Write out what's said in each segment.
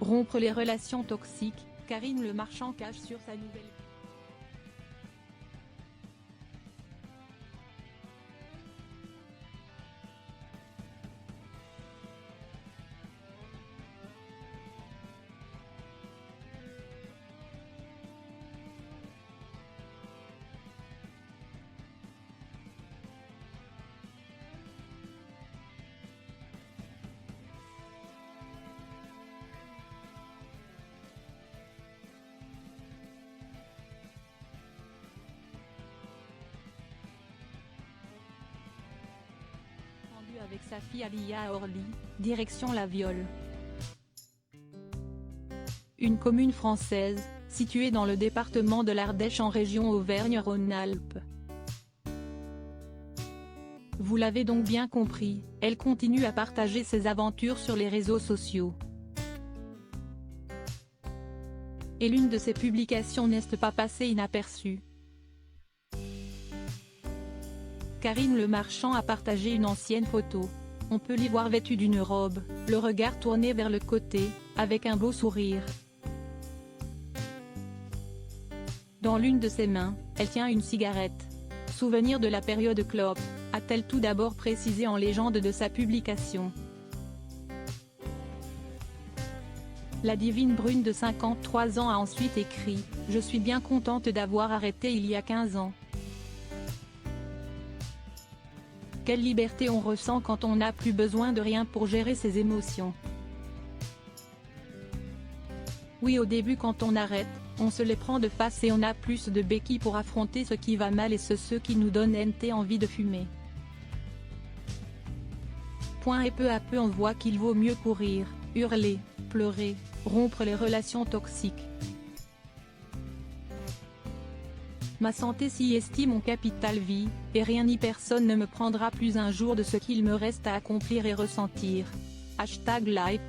Rompre les relations toxiques, Karine Le Marchand cache sur sa nouvelle. Avec sa fille Alia Orly, direction La Viole. Une commune française, située dans le département de l'Ardèche en région Auvergne-Rhône-Alpes. Vous l'avez donc bien compris, elle continue à partager ses aventures sur les réseaux sociaux. Et l'une de ses publications n'est pas passée inaperçue. Karine Le Marchand a partagé une ancienne photo. On peut l'y voir vêtue d'une robe, le regard tourné vers le côté, avec un beau sourire. Dans l'une de ses mains, elle tient une cigarette. Souvenir de la période clope, a-t-elle tout d'abord précisé en légende de sa publication. La divine brune de 53 ans a ensuite écrit « Je suis bien contente d'avoir arrêté il y a 15 ans. Quelle liberté on ressent quand on n'a plus besoin de rien pour gérer ses émotions. Oui, au début quand on arrête, on se les prend de face et on a plus de béquilles pour affronter ce qui va mal et ce qui nous donne envie de fumer. Et peu à peu on voit qu'il vaut mieux courir, hurler, pleurer, rompre les relations toxiques. Ma santé s'y estime mon capital vie, et rien ni personne ne me prendra plus un jour de ce qu'il me reste à accomplir et ressentir. #live.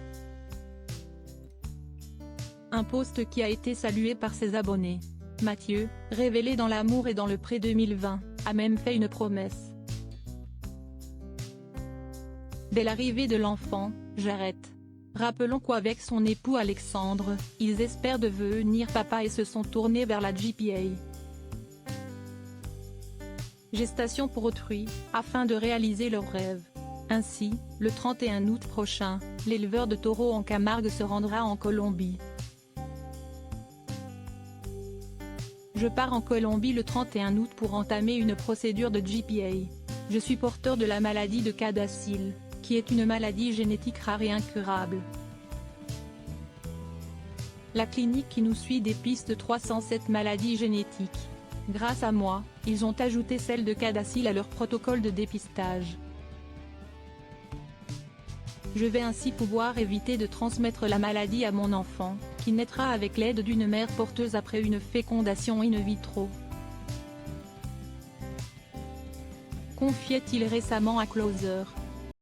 Un post qui a été salué par ses abonnés. Mathieu, révélé dans l'amour et dans le pré 2020, a même fait une promesse. Dès l'arrivée de l'enfant, j'arrête. Rappelons qu'avec son époux Alexandre, ils espèrent devenir papa et se sont tournés vers la GPA. Gestation pour autrui, afin de réaliser leurs rêves. Ainsi, le 31 août prochain, l'éleveur de taureaux en Camargue se rendra en Colombie. Je pars en Colombie le 31 août pour entamer une procédure de GPA. Je suis porteur de la maladie de CADASIL, qui est une maladie génétique rare et incurable. La clinique qui nous suit dépiste 307 maladies génétiques. Grâce à moi, ils ont ajouté celle de CADASIL à leur protocole de dépistage. Je vais ainsi pouvoir éviter de transmettre la maladie à mon enfant, qui naîtra avec l'aide d'une mère porteuse après une fécondation in vitro. Confiait-il récemment à Closer.